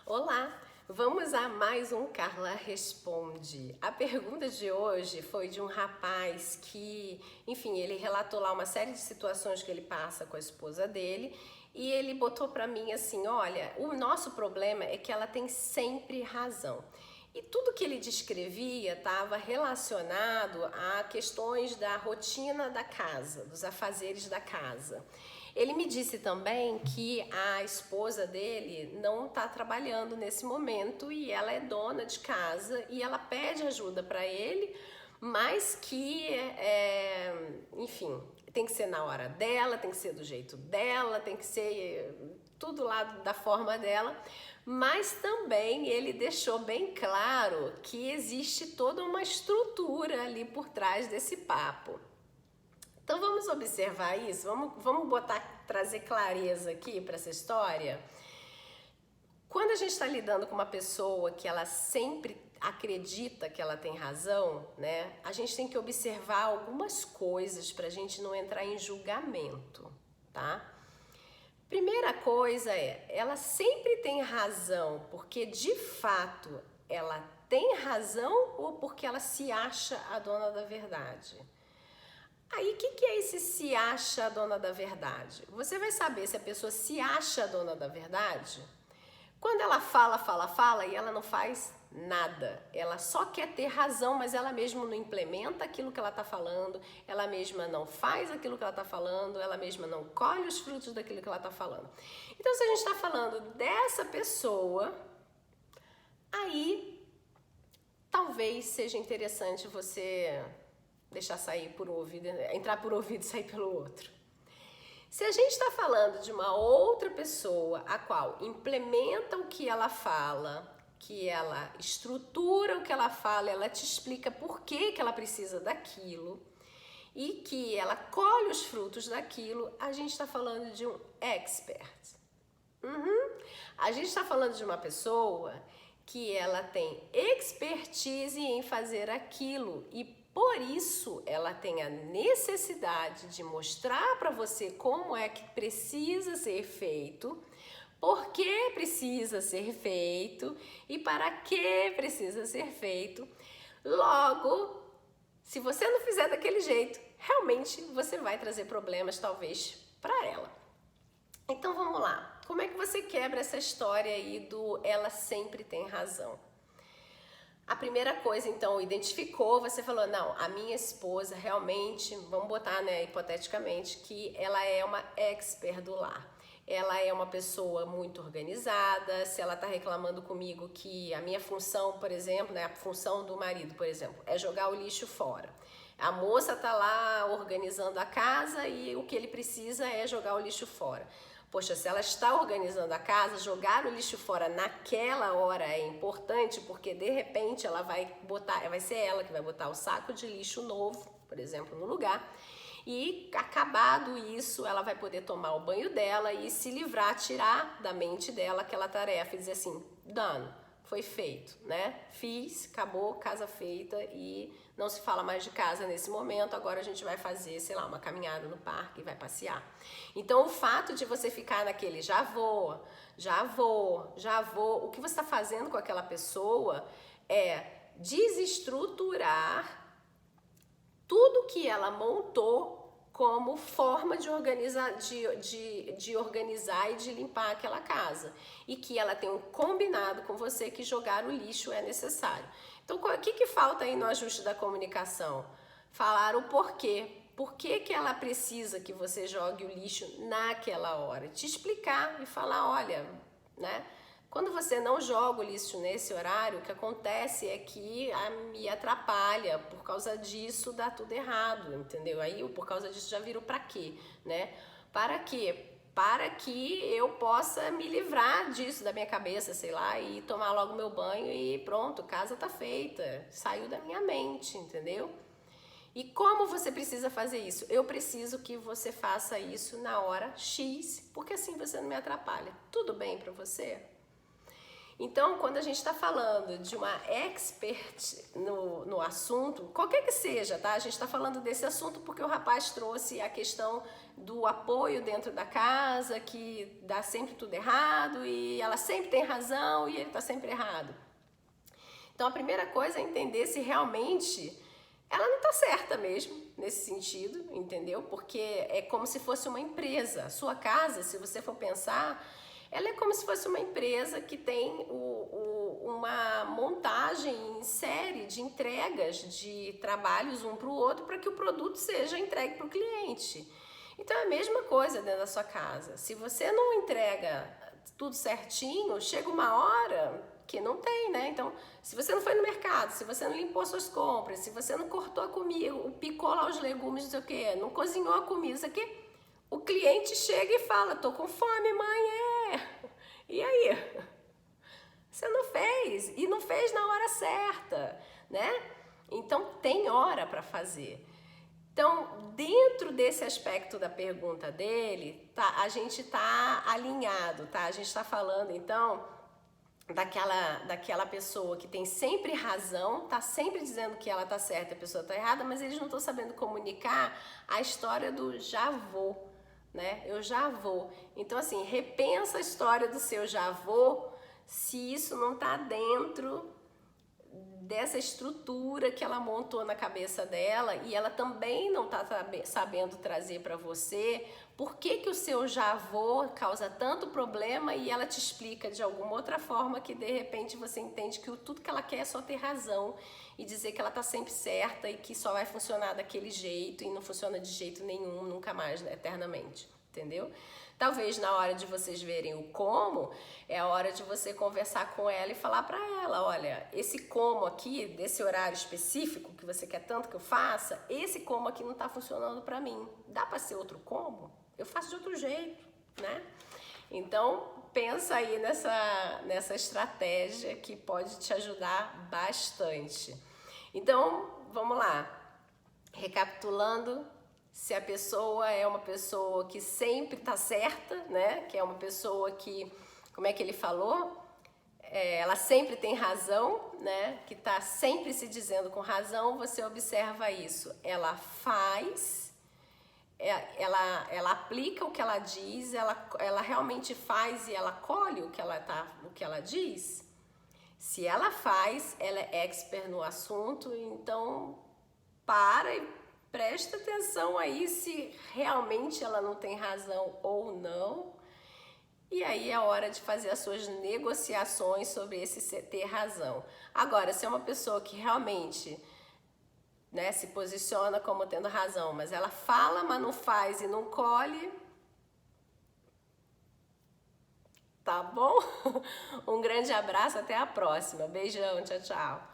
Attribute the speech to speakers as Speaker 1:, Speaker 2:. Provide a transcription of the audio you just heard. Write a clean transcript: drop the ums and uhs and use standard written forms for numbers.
Speaker 1: Olá, vamos a mais um Carla Responde. A pergunta de hoje foi de um rapaz que, enfim, ele relatou lá uma série de situações que ele passa com a esposa dele e ele botou pra mim assim, olha, o nosso problema é que ela tem sempre razão. E tudo que ele descrevia estava relacionado a questões da rotina da casa, dos afazeres da casa. Ele me disse também que a esposa dele não está trabalhando nesse momento e ela é dona de casa e ela pede ajuda para ele, mas que, enfim, tem que ser na hora dela, tem que ser do jeito dela, tem que ser tudo lá da forma dela. Mas também ele deixou bem claro que existe toda uma estrutura ali por trás desse papo. Então vamos observar isso, vamos trazer clareza aqui para essa história. Quando a gente está lidando com uma pessoa que ela sempre acredita que ela tem razão, né? A gente tem que observar algumas coisas para a gente não entrar em julgamento, tá? Primeira coisa é, ela sempre tem razão porque de fato ela tem razão ou porque ela se acha a dona da verdade? Aí, o que é esse se acha a dona da verdade? Você vai saber se a pessoa se acha a dona da verdade quando ela fala e ela não faz nada. Ela só quer ter razão, mas ela mesma não implementa aquilo que ela está falando, ela mesma não faz aquilo que ela está falando, ela mesma não colhe os frutos daquilo que ela está falando. Então, se a gente está falando dessa pessoa, aí talvez seja interessante você deixar sair por um ouvido, entrar por um ouvido e sair pelo outro. Se a gente está falando de uma outra pessoa a qual implementa o que ela fala, que ela estrutura o que ela fala, ela te explica por que ela precisa daquilo e que ela colhe os frutos daquilo, a gente está falando de um expert. A gente está falando de uma pessoa que ela tem expertise em fazer aquilo e por isso ela tem a necessidade de mostrar para você como é que precisa ser feito, por que precisa ser feito e para que precisa ser feito. Logo, se você não fizer daquele jeito, realmente você vai trazer problemas talvez para ela. Então vamos lá, como é que você quebra essa história aí do ela sempre tem razão? A primeira coisa, então, identificou, você falou, não, a minha esposa realmente, vamos botar, né, hipoteticamente, que ela é uma expert do lar. Ela é uma pessoa muito organizada, se ela tá reclamando comigo que a minha função, por exemplo, né, a função do marido, por exemplo, é jogar o lixo fora. A moça tá lá organizando a casa e o que ele precisa é jogar o lixo fora. Poxa, se ela está organizando a casa, jogar o lixo fora naquela hora é importante porque de repente ela vai botar, vai ser ela que vai botar o saco de lixo novo, por exemplo, no lugar. E acabado isso, ela vai poder tomar o banho dela e se livrar, tirar da mente dela aquela tarefa e dizer assim, done, foi feito, né? Fiz, acabou, casa feita e não se fala mais de casa nesse momento, agora a gente vai fazer, sei lá, uma caminhada no parque e vai passear. Então, o fato de você ficar naquele já vou, o que você está fazendo com aquela pessoa é desestruturar tudo que ela montou como forma de organizar, de organizar e de limpar aquela casa. E que ela tem um combinado com você que jogar o lixo é necessário. Então, o que falta aí no ajuste da comunicação? Falar o porquê. Por que ela precisa que você jogue o lixo naquela hora? Te explicar e falar, olha, né? Quando você não joga o lixo nesse horário, o que acontece é que me atrapalha, por causa disso dá tudo errado, entendeu? Aí por causa disso já virou pra quê, né? Para quê? Para que eu possa me livrar disso da minha cabeça, sei lá, e tomar logo meu banho e pronto, casa tá feita, saiu da minha mente, entendeu? E como você precisa fazer isso? Eu preciso que você faça isso na hora X, porque assim você não me atrapalha. Tudo bem pra você? Então, quando a gente está falando de uma expert no assunto, qualquer que seja, tá? A gente está falando desse assunto porque o rapaz trouxe a questão do apoio dentro da casa, que dá sempre tudo errado e ela sempre tem razão e ele está sempre errado. Então, a primeira coisa é entender se realmente ela não está certa mesmo nesse sentido, entendeu? Porque é como se fosse uma empresa. A sua casa, se você for pensar, ela é como se fosse uma empresa que tem uma montagem em série de entregas de trabalhos um para o outro para que o produto seja entregue para o cliente. Então é a mesma coisa dentro da sua casa. Se você não entrega tudo certinho, chega uma hora que não tem, né? Então, se você não foi no mercado, se você não limpou suas compras, se você não cortou a comida, picou lá os legumes, não sei o quê, não cozinhou a comida, isso aqui, o cliente chega e fala, tô com fome, mãe, E aí? Você não fez, e não fez na hora certa, né? Então, tem hora para fazer. Então, dentro desse aspecto da pergunta dele, tá, a gente tá alinhado, tá? A gente tá falando, então, daquela pessoa que tem sempre razão, tá sempre dizendo que ela tá certa e a pessoa tá errada, mas eles não estão sabendo comunicar a história do já vou, né? Eu já vou. Então, assim, repensa a história do seu já vou, se isso não tá dentro dessa estrutura que ela montou na cabeça dela e ela também não tá sabendo trazer para você por que o seu já vou causa tanto problema e ela te explica de alguma outra forma que de repente você entende que tudo que ela quer é só ter razão e dizer que ela tá sempre certa e que só vai funcionar daquele jeito e não funciona de jeito nenhum, nunca mais, né, eternamente, entendeu? Talvez na hora de vocês verem o como, é a hora de você conversar com ela e falar para ela, olha, esse como aqui, desse horário específico que você quer tanto que eu faça, esse como aqui não tá funcionando para mim. Dá para ser outro como? Eu faço de outro jeito, né? Então, pensa aí nessa estratégia que pode te ajudar bastante. Então, vamos lá. Recapitulando, se a pessoa é uma pessoa que sempre tá certa, né? Que é uma pessoa que, como é que ele falou? Ela sempre tem razão, né? Que tá sempre se dizendo com razão, você observa isso. Ela faz, ela aplica o que ela diz, ela realmente faz e ela colhe o que ela diz. Se ela faz, ela é expert no assunto, então para e presta atenção aí se realmente ela não tem razão ou não. E aí é hora de fazer as suas negociações sobre esse ter razão. Agora, se é uma pessoa que realmente, né, se posiciona como tendo razão, mas ela fala, mas não faz e não colhe, tá bom? Um grande abraço, até a próxima. Beijão, tchau, tchau.